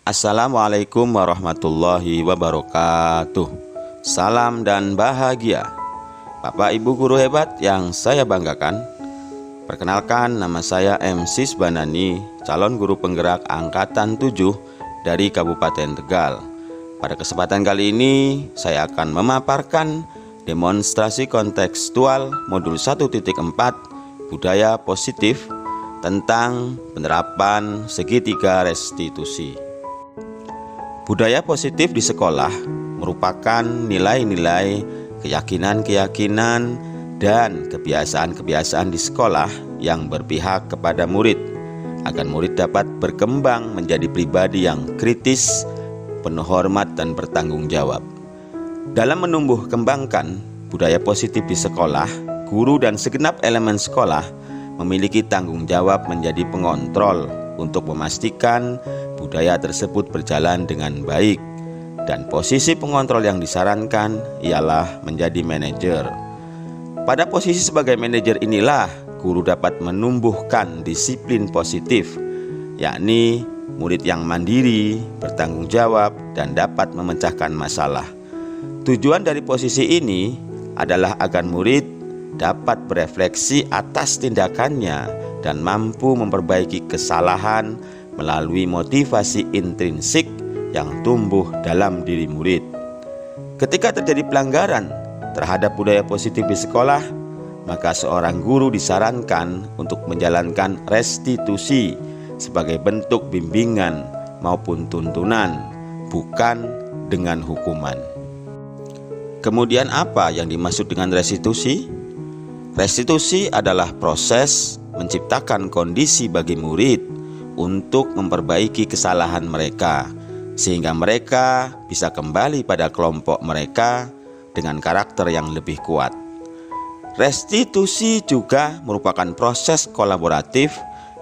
Assalamualaikum warahmatullahi wabarakatuh. Salam dan bahagia Bapak Ibu guru hebat yang saya banggakan. Perkenalkan, nama saya M. Sisbanani, calon guru penggerak angkatan 7 dari Kabupaten Tegal. Pada kesempatan kali ini saya akan memaparkan demonstrasi kontekstual modul 1.4 budaya positif tentang penerapan segitiga restitusi. Budaya positif di sekolah merupakan nilai-nilai, keyakinan-keyakinan, dan kebiasaan-kebiasaan di sekolah yang berpihak kepada murid, agar murid dapat berkembang menjadi pribadi yang kritis, penuh hormat, dan bertanggung jawab. Dalam menumbuh kembangkan budaya positif di sekolah, guru dan segenap elemen sekolah memiliki tanggung jawab menjadi pengontrol untuk memastikan budaya tersebut berjalan dengan baik, dan posisi pengontrol yang disarankan ialah menjadi manajer. Pada posisi sebagai manajer inilah guru dapat menumbuhkan disiplin positif, yakni murid yang mandiri, bertanggung jawab, dan dapat memecahkan masalah. Tujuan dari posisi ini adalah agar murid dapat berefleksi atas tindakannya dan mampu memperbaiki kesalahan melalui motivasi intrinsik yang tumbuh dalam diri murid. Ketika terjadi pelanggaran terhadap budaya positif di sekolah, maka seorang guru disarankan untuk menjalankan restitusi sebagai bentuk bimbingan maupun tuntunan, bukan dengan hukuman. Kemudian apa yang dimaksud dengan restitusi? Restitusi adalah proses menciptakan kondisi bagi murid untuk memperbaiki kesalahan mereka, sehingga mereka bisa kembali pada kelompok mereka dengan karakter yang lebih kuat. Restitusi juga merupakan proses kolaboratif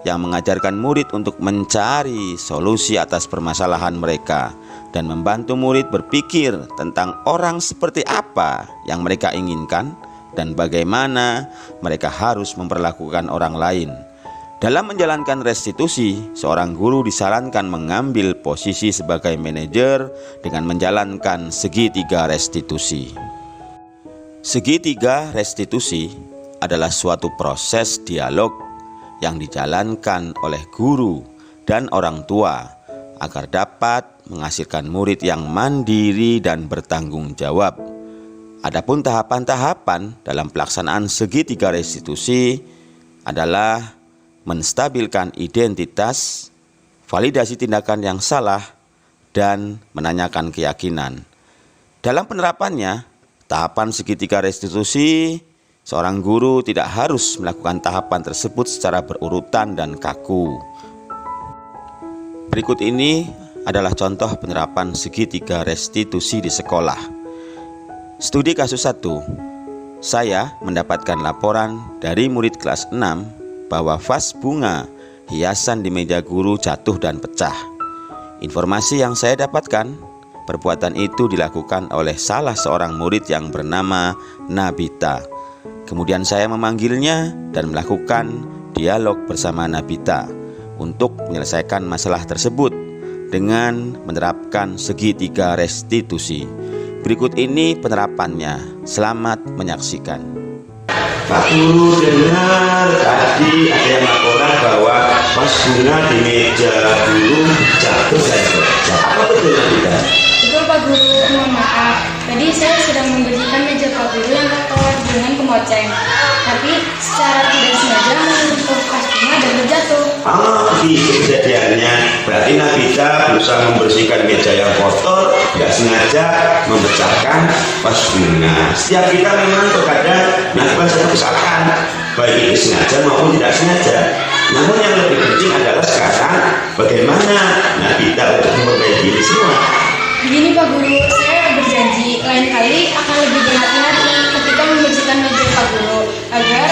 yang mengajarkan murid untuk mencari solusi atas permasalahan mereka dan membantu murid berpikir tentang orang seperti apa yang mereka inginkan dan bagaimana mereka harus memperlakukan orang lain. Dalam menjalankan restitusi, seorang guru disarankan mengambil posisi sebagai manajer dengan menjalankan segitiga restitusi. Segitiga restitusi adalah suatu proses dialog yang dijalankan oleh guru dan orang tua agar dapat menghasilkan murid yang mandiri dan bertanggung jawab. Adapun tahapan-tahapan dalam pelaksanaan segitiga restitusi adalah menstabilkan identitas, validasi tindakan yang salah, dan menanyakan keyakinan. Dalam penerapannya, tahapan segitiga restitusi, seorang guru tidak harus melakukan tahapan tersebut secara berurutan dan kaku. Berikut ini adalah contoh penerapan segitiga restitusi di sekolah. Studi kasus 1. Saya mendapatkan laporan dari murid kelas 6 bahwa vas bunga hiasan di meja guru jatuh dan pecah. Informasi yang saya dapatkan, perbuatan itu dilakukan oleh salah seorang murid yang bernama Nabita. Kemudian saya memanggilnya dan melakukan dialog bersama Nabita untuk menyelesaikan masalah tersebut dengan menerapkan segitiga restitusi. Berikut ini penerapannya. Selamat menyaksikan. Pak Guru, dengar tadi ada yang laporan bahwa vas bunga di meja guru jatuh dan pecah. Apa betul tidak? Betul Pak Guru, mohon maaf. Tadi saya sedang membersihkan meja Pak Guru yang kotor dengan kemoceng. Tapi secara tidak sengaja menyentuh vas bunga dan terjatuh. Gitu kejadiannya. Berarti Nabita berusaha membersihkan meja yang kotor, tidak sengaja memecahkan vas bunga. Setiap kita memang terkadang melakukan satu kesalahan, baik itu sengaja maupun tidak sengaja. Namun yang lebih penting adalah sekarang bagaimana Nabita untuk memperbaiki ini semua. Begini Pak Guru, saya berjanji lain kali akan lebih berhati-hati ketika membersihkan meja Pak Guru agar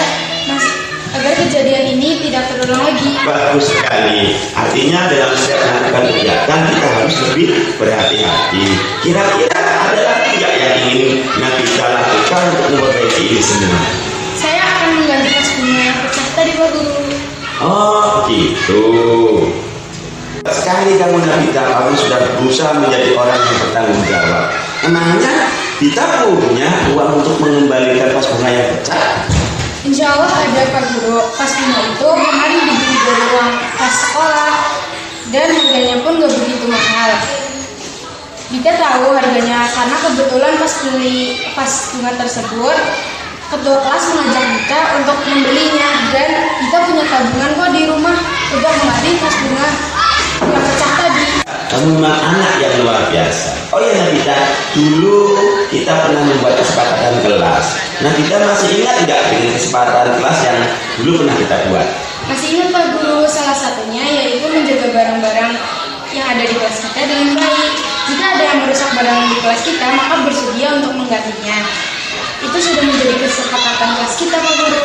kejadian ini tidak terulang lagi. Bagus sekali. Artinya dalam setiap melakukan kegiatan kita harus lebih berhati-hati. Kira-kira ada lagi nggak yang ingin Nabita lakukan untuk memperbaiki ini semua? Saya akan mengganti vas bunga yang pecah tadi Pak Guru. Oh gitu. Sekali kamu Nabita, kamu sudah berusaha menjadi orang yang bertanggung jawab. Emangnya kita punya uang untuk mengembalikan pas bunga yang pecah? Insya Allah ada Pak Guru. Pas bunga itu kemarin dibeli dari uang kas sekolah dan harganya pun gak begitu mahal. Kita tahu harganya karena kebetulan pas bunga tersebut ketua kelas mengajak kita untuk membelinya dan kita punya tabungan kok di rumah untuk kemarin pas bunga yang pecah tadi. Kamu memang anak yang luar biasa. Oh ya Nabita, dulu kita pernah membuat kesepakatan kelas. Nabita masih ingat tidak dengan kesepakatan kelas yang dulu pernah kita buat? Masih ingat Pak Guru, salah satunya yaitu menjaga barang-barang yang ada di kelas kita dengan baik. Jika ada yang merusak barang di kelas kita, maka bersedia untuk menggantinya. Itu sudah menjadi kesepakatan kelas kita Pak Guru.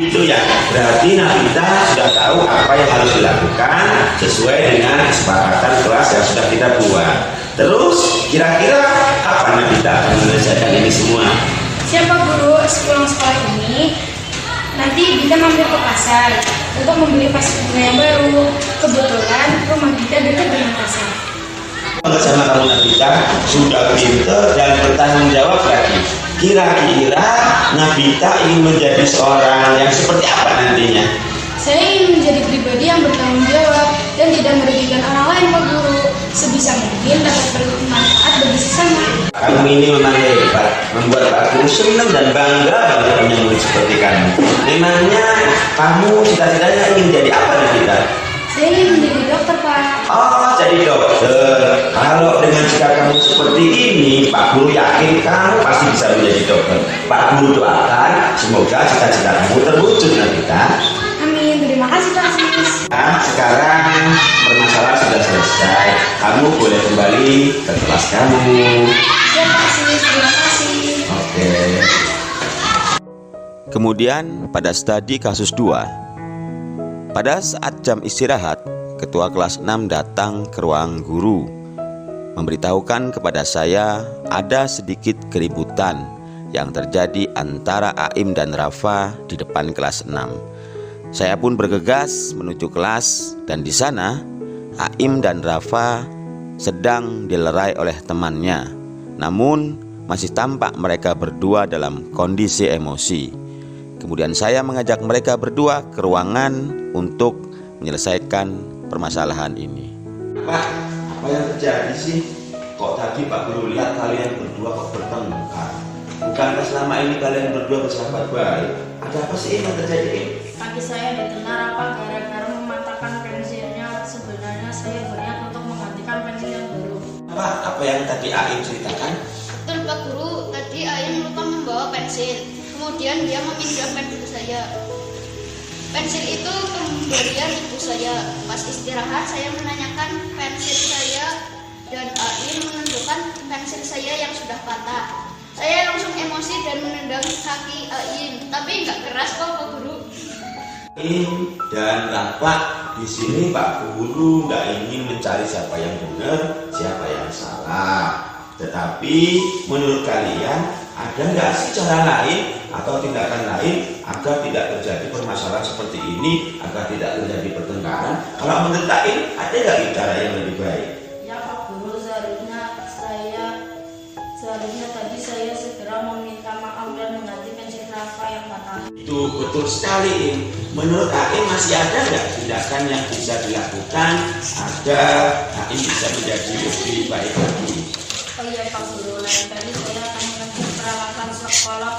Itu ya, berarti Nabita sudah tahu apa yang harus dilakukan sesuai dengan kesepakatan kelas yang sudah kita buat. Terus, kira-kira kapan Nabita akan menyelesaikan ini semua? Siapa Guru, sepulang sekolah ini nanti kita mampir ke pasar untuk membeli vas bunga yang baru. Kebetulan rumah kita dekat dengan pasar. Bersama kamu Nabita sudah pintar dan bertanggung jawab lagi. Kira-kira Nabita ingin menjadi seorang yang seperti apa nantinya? Saya ingin menjadi pribadi yang bertanggung jawab dan tidak merugikan orang lain Pak Guru. Sebisa mungkin dapat bermanfaat bagi sesama. Kamu ini memang hebat, membuat aku senang dan bangga banget punya murid seperti kamu. Memangnya kamu cita-citanya ingin jadi apa Nabita? Saya ingin menjadi dokter Pak. Oh, jadi dokter. Kalau dengan sikap kamu seperti ini, Pak Guru yakin kamu pasti bisa menjadi dokter. Pak Guru doakan semoga cita-cita kamu terwujud Nabita. Amin, terima kasih Pak Sis. Nah, sekarang permasalahan sudah selesai. Kamu boleh kembali ke kelas kamu. Ya Pak Sis, terima kasih. Oke. Kemudian pada studi kasus 2, pada saat jam istirahat, ketua kelas 6 datang ke ruang guru, memberitahukan kepada saya ada sedikit keributan yang terjadi antara Aim dan Rafa di depan kelas 6. Saya pun bergegas menuju kelas dan di sana Aim dan Rafa sedang dilerai oleh temannya. Namun masih tampak mereka berdua dalam kondisi emosi. Kemudian saya mengajak mereka berdua ke ruangan untuk menyelesaikan permasalahan ini. Pak, apa yang terjadi sih? Kok tadi Pak Guru lihat kalian berdua kok bertengkar? Bukankah selama ini kalian berdua bersahabat baik? Ada apa sih yang terjadi? Kaki saya ditenar apa gara-gara mematahkan pensilnya. Sebenarnya saya berniat untuk menggantikan pensil yang baru. Apa yang tadi Aim ceritakan? Betul Pak Guru, tadi Aim lupa membawa pensil. Kemudian dia meminjam pensil saya. Pensil itu pemberian ibu saya. Pas istirahat saya menanyakan pensil saya dan Aim menunjukkan pensil saya yang sudah patah. Saya langsung emosi dan menendang kaki Aim, tapi nggak keras kok Pak Guru. Aim dan Rafa, di sini Pak Guru nggak ingin mencari siapa yang benar, siapa yang salah. Tetapi menurut kalian ada nggak sih cara lain atau tindakan lain agar tidak terjadi permasalahan seperti ini, agar tidak terjadi pertengkaran? Kalau menurut Aim, ada nggak cara yang lebih baik? Ya Pak Guru, seharusnya tadi saya segera meminta maaf dan mengganti pensil Rafa yang patah. Itu betul sekali, Im. Menurut Aim masih ada nggak tindakan yang bisa dilakukan agar Aim bisa menjadi lebih baik lagi? Oh iya Pak Guru, lain kali saya akan mengecek peralatan sekolah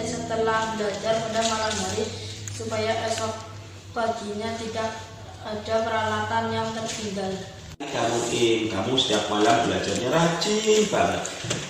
setelah belajar pada malam hari supaya esok paginya tidak ada peralatan yang tertinggal. Kamu Im, kamu setiap malam belajarnya rajin banget.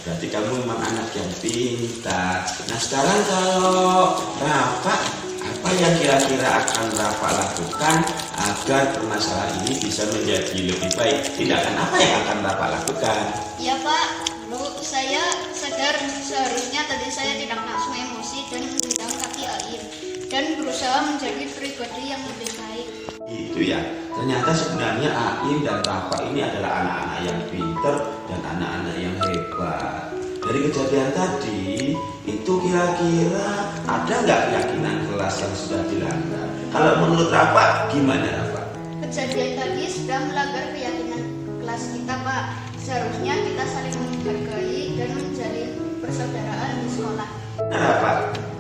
Berarti kamu memang anak yang pintar. Nah sekarang kalau Rafa, apa yang kira-kira akan Rafa lakukan agar permasalahan ini bisa menjadi lebih baik? Tindakan apa yang akan Rafa lakukan? Ya Pak, Guru, saya sadar seharusnya tadi saya tidak langsung emosi dan menendang kaki Aim dan berusaha menjadi pribadi yang lebih baik. Itu ya, ternyata sebenarnya Aim dan Rafa ini adalah anak-anak yang pintar dan anak-anak yang hebat. Dari kejadian tadi, itu kira-kira ada nggak keyakinan kelas yang sudah dilanggar? Kalau menurut Rafa, gimana Rafa? Kejadian tadi sudah melanggar keyakinan kelas kita, Pak. Seharusnya kita saling menghargai dan menjalin persaudaraan di sekolah. Nah, Rafa,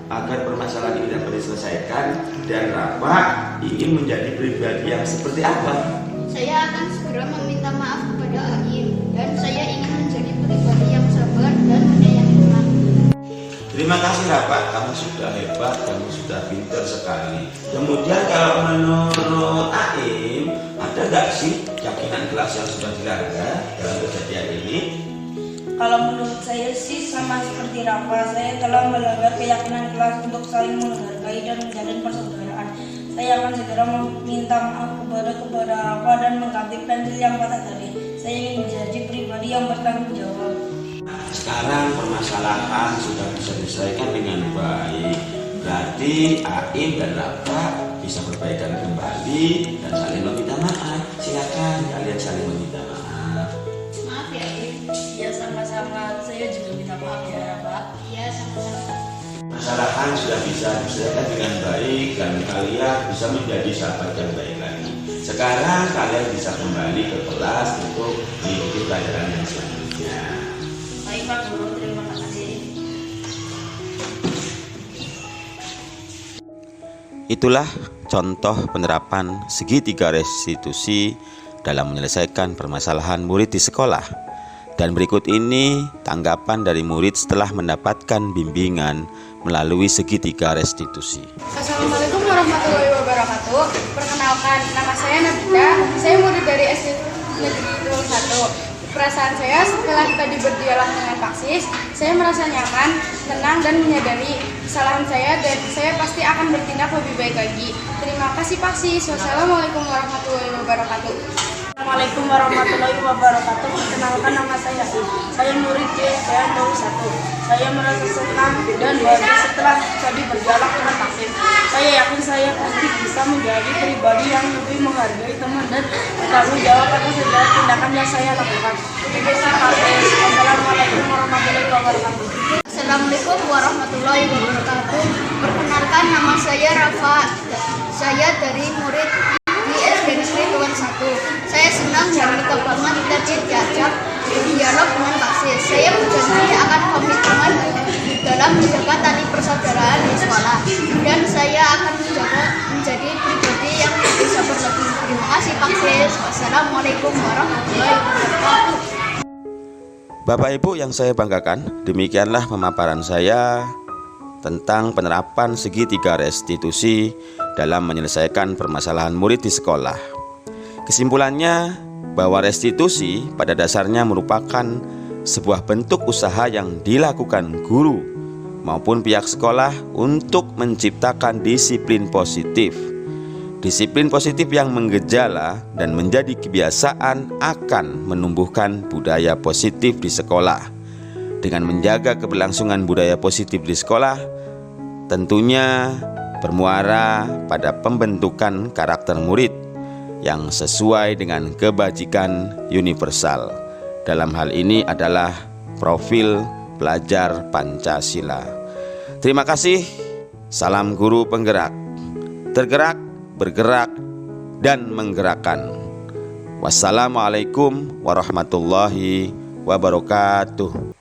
agar permasalahan ini dapat diselesaikan dan Rafa ingin menjadi pribadi yang seperti apa? Saya akan segera meminta maaf kepada Aim dan saya ingin menjadi pribadi yang sabar dan menyayangi teman. Terima kasih Rafa, kamu sudah hebat, kamu sudah pintar sekali. Kemudian kalau menurut Aim, ada nggak sih keyakinan kelas yang sudah dilanggar dalam kejadian ini? Kalau menurut saya sih sama seperti Rafa, saya telah melanggar keyakinan kelas untuk saling menghargai dan menjalin persaudaraan. Saya akan segera meminta maaf kepada Rafa dan mengganti pensil yang patah tadi. Saya ingin menjadi pribadi yang bertanggung jawab. Sekarang permasalahan sudah bisa diselesaikan dengan baik. Berarti Aim dan Rafa bisa berbaikan kembali dan saling meminta maaf. Silakan kalian saling meminta maaf. Maaf ya, Aim. Ya sama-sama, saya juga minta maaf ya Rafa. Iya, sama-sama. Permasalahan sudah bisa diselesaikan dengan baik dan kalian bisa menjadi sahabat yang baik lagi. Sekarang kalian bisa kembali ke kelas untuk mengikuti pelajaran yang selanjutnya. Baik Pak Guru, terima kasih. Itulah contoh penerapan segitiga restitusi dalam menyelesaikan permasalahan murid di sekolah. Dan berikut ini tanggapan dari murid setelah mendapatkan bimbingan melalui segitiga restitusi. Assalamualaikum warahmatullahi wabarakatuh. Perkenalkan, nama saya Nabila. Saya murid dari SD Negeri 01. Perasaan saya setelah tadi berdialog dengan Pak Sis, saya merasa nyaman, tenang, dan menyadari kesalahan saya dan saya pasti akan bertindak lebih baik lagi. Terima kasih Pak Sis. Wassalamualaikum warahmatullahi wabarakatuh. Assalamualaikum warahmatullahi wabarakatuh. Perkenalkan, nama saya Sis. Saya murid JSPN 01. Saya merasa senang dan bahagia setelah tadi berdialog dengan Pak Sis. Saya yakin saya pasti bisa menjadi pribadi yang lebih menghargai teman dan bertanggung jawab atas segala tindakan yang saya lakukan. Terima kasih. Assalamualaikum warahmatullahi wabarakatuh. Assalamualaikum warahmatullahi wabarakatuh. Perkenalkan, nama saya Rafa. Saya dari murid di SD Negeri 01. Saya senang dan minta banget tadi diajak berdialog dengan Pak Sis. Saya berjanji akan komitmen dalam menjaga tali persaudaraan di sekolah dan saya akan menjadi pribadi yang lebih sabar lagi. Terima kasih Pak Sis. Wassalamualaikum warahmatullahi wabarakatuh. Bapak Ibu yang saya banggakan, demikianlah pemaparan saya tentang penerapan segitiga restitusi dalam menyelesaikan permasalahan murid di sekolah. Kesimpulannya bahwa restitusi pada dasarnya merupakan sebuah bentuk usaha yang dilakukan guru maupun pihak sekolah untuk menciptakan disiplin positif. Disiplin positif yang menggejala dan menjadi kebiasaan akan menumbuhkan budaya positif di sekolah. Dengan menjaga keberlangsungan budaya positif di sekolah, tentunya bermuara pada pembentukan karakter murid yang sesuai dengan kebajikan universal. Dalam hal ini adalah profil pelajar Pancasila. Terima kasih. Salam guru penggerak. Tergerak, bergerak, dan menggerakkan. Wassalamualaikum warahmatullahi wabarakatuh.